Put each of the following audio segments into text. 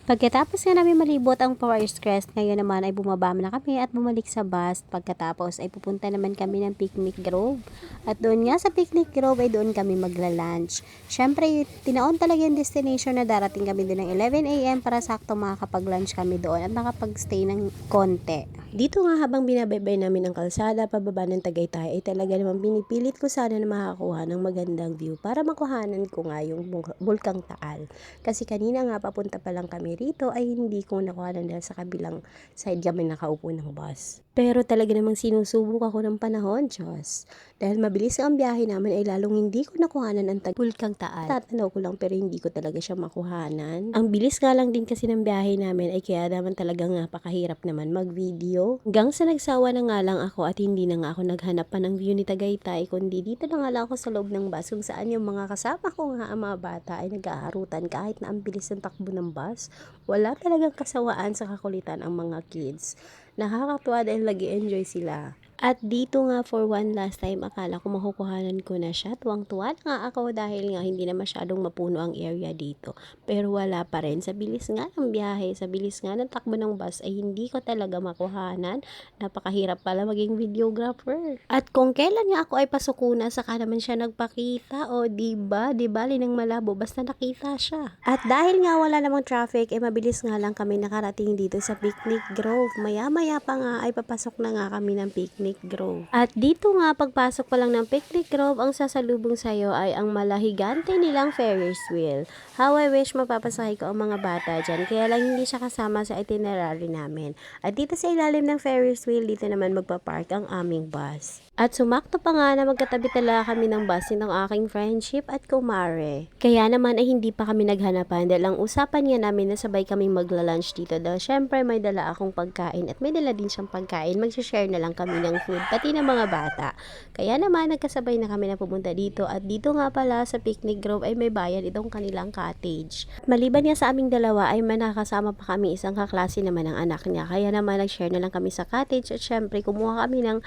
Pagkatapos nga namin malibot ang 4 hours crest, ngayon naman ay bumaba na kami at bumalik sa bus. Pagkatapos ay pupunta naman kami ng Picnic Grove. At doon nga sa Picnic Grove ay doon kami magla-lunch. Syempre, tinaon talaga yung destination na darating kami doon ng 11 AM para sakto makakapag-lunch kami doon at makapag-stay ng konti. Dito nga habang binabaybay namin ang kalsada pababa ng Tagaytay ay talaga naman pinipilit ko sana na makakuha ng magandang view para makuhanan ko nga yung Bulkang Taal. Kasi kanina nga papunta pa lang kami rito ay hindi ko nakuhanan dahil sa kabilang side kami nakaupo ng bus. Pero talaga namang sinusubok ako ng panahon, Diyos. Dahil mabilis ang biyahe namin ay lalong hindi ko nakuhanan ang Bulkang Taal. Tatanaw ko lang pero hindi ko talaga siya makuhanan. Ang bilis nga lang din kasi ng biyahe namin ay kaya naman talagang napakahirap naman mag-video. Hanggang sa nagsawa na nga lang ako at hindi na nga ako naghanap pa ng view ni Tagaytay kundi dito na nga lang ako sa loob ng bus kung saan yung mga kasama ko nga ang mga bata ay nag-aarutan kahit na ang bilis ng takbo ng bus. Wala talagang kasawaan sa kakulitan ang mga kids. Nakakatuwa dahil nag-enjoy sila. At dito nga for one last time, akala ko makukuhanan ko na siya. Tuwang-tuwa nga ako dahil nga hindi na masyadong mapuno ang area dito. Pero wala pa rin. Sa bilis nga ng biyahe, sa bilis nga ng takbo ng bus ay hindi ko talaga makuhanan. Napakahirap pala maging videographer. At kung kailan nga ako ay pasukuna, saka naman siya nagpakita. O diba? Di bali ng malabo, basta nakita siya. At dahil nga wala namang traffic, mabilis nga lang kami nakarating dito sa Picnic Grove. Maya-maya pa nga ay papasok na nga kami ng Picnic Grove. At dito nga, pagpasok pa lang ng Picnic Grove, ang sasalubong sa'yo ay ang malahigante nilang Ferris wheel. How I wish mapapasahay ko ang mga bata dyan, kaya lang hindi siya kasama sa itinerary namin. At dito sa ilalim ng Ferris wheel, dito naman magpapark ang aming bus. At sumakto pa nga na magkatabi talaga kami ng bus ng aking friendship at kumare. Kaya naman ay hindi pa kami naghanapan dahil ang usapan nga namin na sabay kaming magla-lunch dito dahil syempre may dala akong pagkain at may dala din siyang pagkain. Mag-share na lang kami ng food pati ng mga bata. Kaya naman nagkasabay na kami na pumunta dito at dito nga pala sa Picnic Grove ay may bayad itong kanilang cottage. At maliban nga sa aming dalawa ay manakasama pa kami isang kaklase naman ng anak niya. Kaya naman nag-share na lang kami sa cottage at syempre kumuha kami ng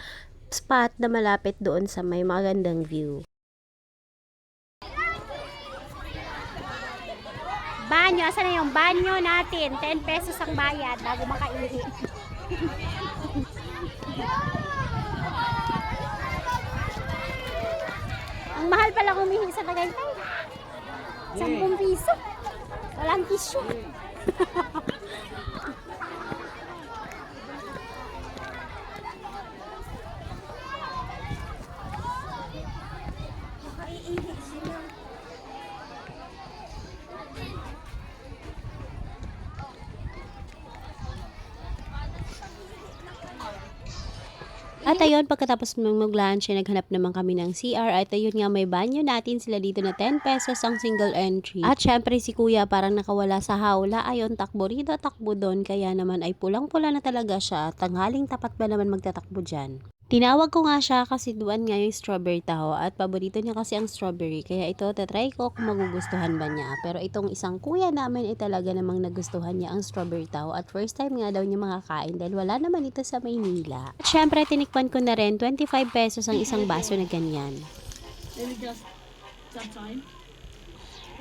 spot na malapit doon sa may magandang view. Banyo, asan na yung banyo natin? 10 pesos ang bayad bago makaihi. Ang mahal pala kumihi sa Tagaytay. 10 piso. Walang tissue. At ayun, pagkatapos mag-lunch, naghanap naman kami ng CR. At ayun nga, may banyo natin sila dito na 10 pesos ang single entry. At syempre si kuya parang nakawala sa hawla. Ayun, takbo rito, takbo doon. Kaya naman ay pulang-pula na talaga siya. Tanghaling tapat ba naman magtatakbo dyan? Tinawag ko nga siya kasi duwan nga yung strawberry taho at paborito niya kasi ang strawberry. Kaya ito, tatry ko kung magugustuhan ba niya. Pero itong isang kuya namin ay talaga namang nagustuhan niya ang strawberry taho. At first time nga daw niya makakain dahil wala naman ito sa Maynila. At syempre, tinikpan ko na rin 25 pesos ang isang baso na ganyan.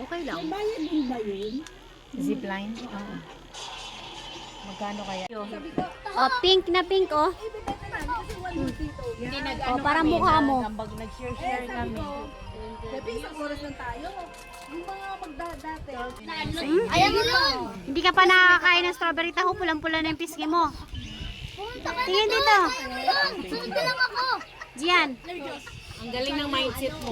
Okay lang. Bayad din ba yun? Zipline? Oo. Magkano kaya? Oh, pink na pink, oh. Hindi Oh, parang mukha mo. Nag-share kami. Gabi isang oras lang tayo. Yung mga magdadate. Ayan mo lang. Hindi ka pa nakakain ng strawberry taho, pulang-pula na yung pisngi mo. Tingin dito. Sunod na lang ako. Diyan. Ang galing ng mindset mo.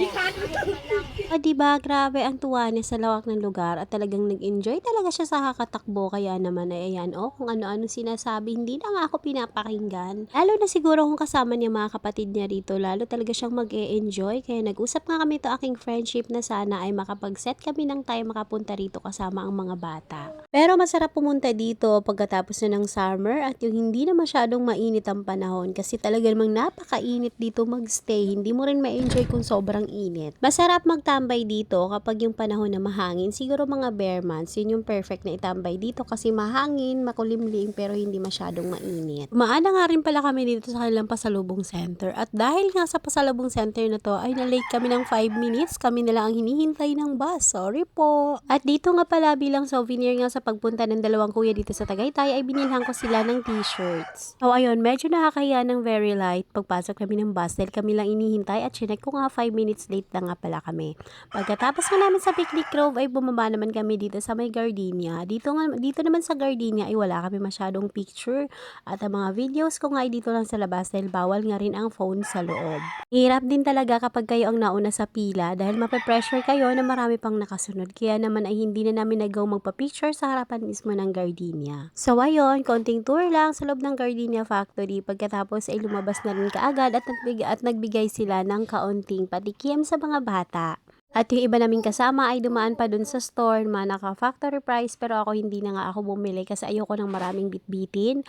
O diba, grabe ang tuwa niya sa lawak ng lugar at talagang nag-enjoy talaga siya sa kakatakbo. Kaya naman ay ayan, oh, kung ano-ano sinasabi, hindi na nga ako pinapakinggan. Lalo na siguro kung kasama niya mga kapatid niya rito, lalo talaga siyang mag-e-enjoy. Kaya nag-usap nga kami to aking friendship na sana ay makapag-set kami ng time makapunta rito kasama ang mga bata. Pero masarap pumunta dito pagkatapos na ng summer at yung hindi na masyadong mainit ang panahon kasi talaga namang napakainit dito magstay. Hindi mo rin rin ma-enjoy kung sobrang init. Masarap magtambay dito kapag yung panahon na mahangin. Siguro mga bare months, yun yung perfect na itambay dito kasi mahangin, makulimlim pero hindi masyadong mainit. Umaana nga rin pala kami dito sa kanilang pasalubong center at dahil nga sa pasalubong center na to ay na-late kami ng 5 minutes. Kami na lang ang hinihintay ng bus. Sorry po. At dito nga pala bilang souvenir nga sa pagpunta ng dalawang kuya dito sa Tagaytay ay binilhan ko sila ng t-shirts. So ayun, medyo nakakahiya ng very light pagpasok kami ng bus dahil kami lang inihintay at chinek ko nga 5 minutes late na nga pala kami. Pagkatapos nga namin sa Picnic Grove ay bumaba naman kami dito sa may Gardenia. Dito naman sa Gardenia ay wala kami masyadong picture at ang mga videos ko nga ay dito lang sa labas dahil bawal nga rin ang phone sa loob. Hirap din talaga kapag kayo ang nauna sa pila dahil mape-pressure kayo na marami pang nakasunod. Kaya naman ay hindi na namin nagaw magpa-picture sa harapan mismo ng Gardenia. So ayun, konting tour lang sa loob ng Gardenia Factory. Pagkatapos ay lumabas na rin kaagad at nagbigay sila ng kaunting patikim sa mga bata. At yung iba naming kasama ay dumaan pa dun sa store, naka-factory price pero ako hindi na nga ako bumili kasi ayoko ng maraming bitbitin.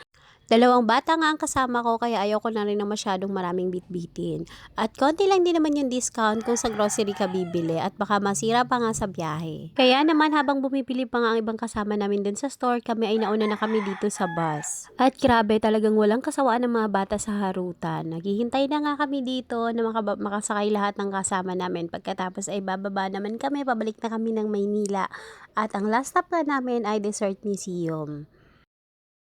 Dalawang bata nga ang kasama ko kaya ayoko na rin ng masyadong maraming bitbitin. At konti lang din naman yung discount kung sa grocery ka bibili at baka masira pa nga sa biyahe. Kaya naman habang bumipili pa nga ang ibang kasama namin dun sa store, kami ay nauna na kami dito sa bus. At grabe talagang walang kasawaan ng mga bata sa harutan. Naghihintay na nga kami dito na makasakay lahat ng kasama namin. Pagkatapos ay bababa naman kami, pabalik na kami ng Maynila. At ang last stop na namin ay Dessert Museum.